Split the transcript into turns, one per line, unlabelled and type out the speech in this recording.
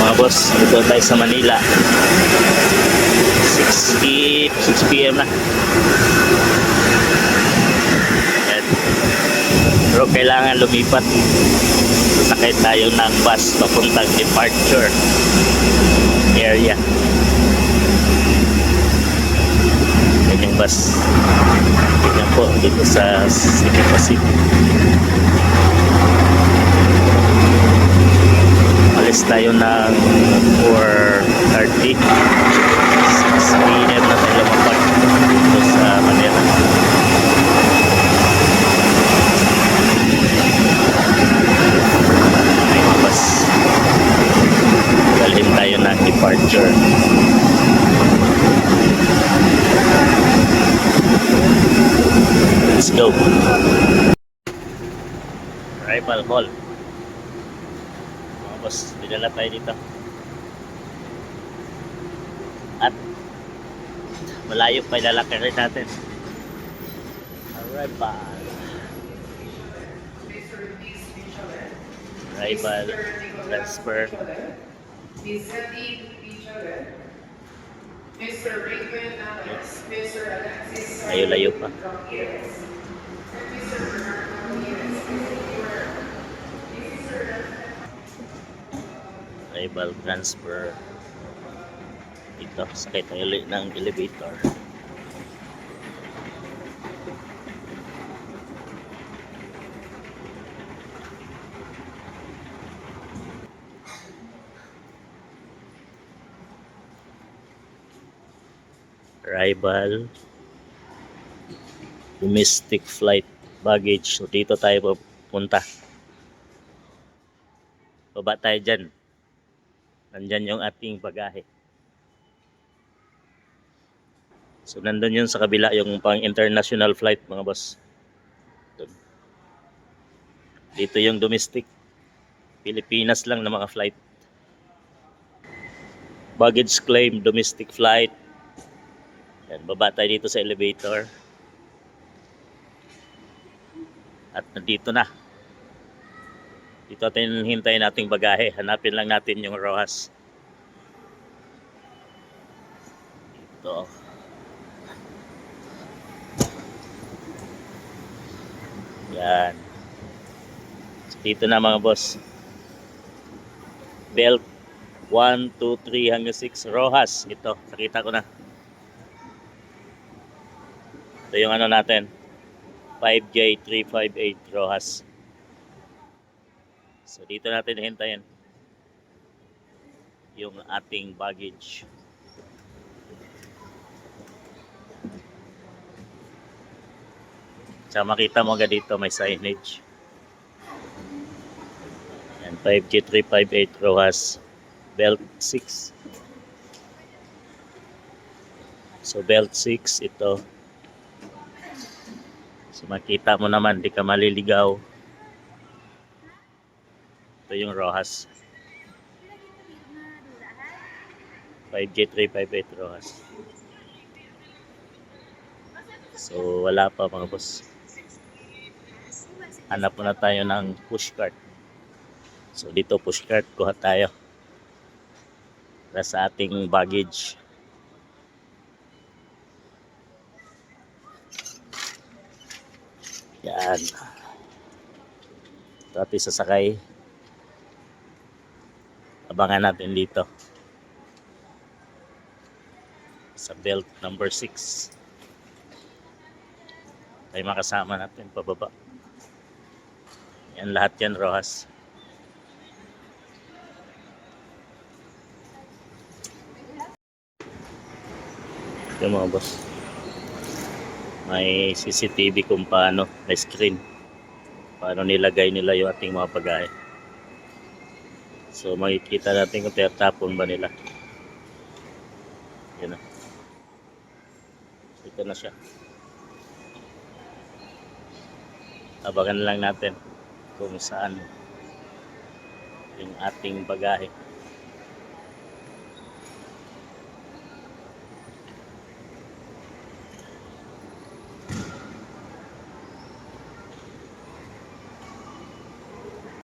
mga boss, dito tayo sa Manila. 6 p.m. na. Yan. Pero kailangan lumipat. Sakay tayo ng bus papuntang departure area. Yan yung bus. Yan po dito sa City Pacific. Alis tayo ng 4:30. 6 p.m. na tayo lumapag dito sa Manila. Ay, bus. Dalhin tayo ng departure. Let's go. Arrival hall. Mga boss, dinala tayo dito. At malayo pa ilalakad rin natin. Arrival. Arrival. Transfer. Layo-layo pa. Arrival transfer. Dito, sakay tayo ulit ng elevator. Arrival. Domestic flight baggage. So dito tayo pupunta. Baba tayo dyan. Nandyan yung ating bagahe. So nandun yun sa kabila yung pang international flight mga boss. Dito yung domestic. Pilipinas lang na mga flight. Baggage claim, domestic flight. Yan, baba tayo dito sa elevator. At nandito na. Dito natin hintayin nating bagahe. Hanapin lang natin yung ROAS. Dito. Yan. So, dito na mga boss. Belt 1, 2, 3 hanggang 6. ROAS. Ito. Nakita ko na. Ito yung ano natin. 5J358 ROAS. So dito natin hintayin yung ating baggage. Tsaka makita mo agad dito may signage. Yan, 5J358 ROAS. Belt 6. So belt 6 ito. So makita mo naman, di ka maliligaw. Ito yung ROAS. 5J358 ROAS. So wala pa mga boss. Hanap muna tayo ng pushcart. So dito pushcart, kuha tayo. Para sa ating baggage. Yan. Ito ating sasakay. Abangan natin dito. Sa belt number 6. Tayo makasama natin pababa. Yan lahat yan ROAS. Ito mga boss. May CCTV kung paano, may screen. Paano nilagay nila yung ating mga bagahe. So makikita natin kung tinatapon ba nila. Yan na. Ito na siya. Abangan lang natin kung saan yung ating bagahe.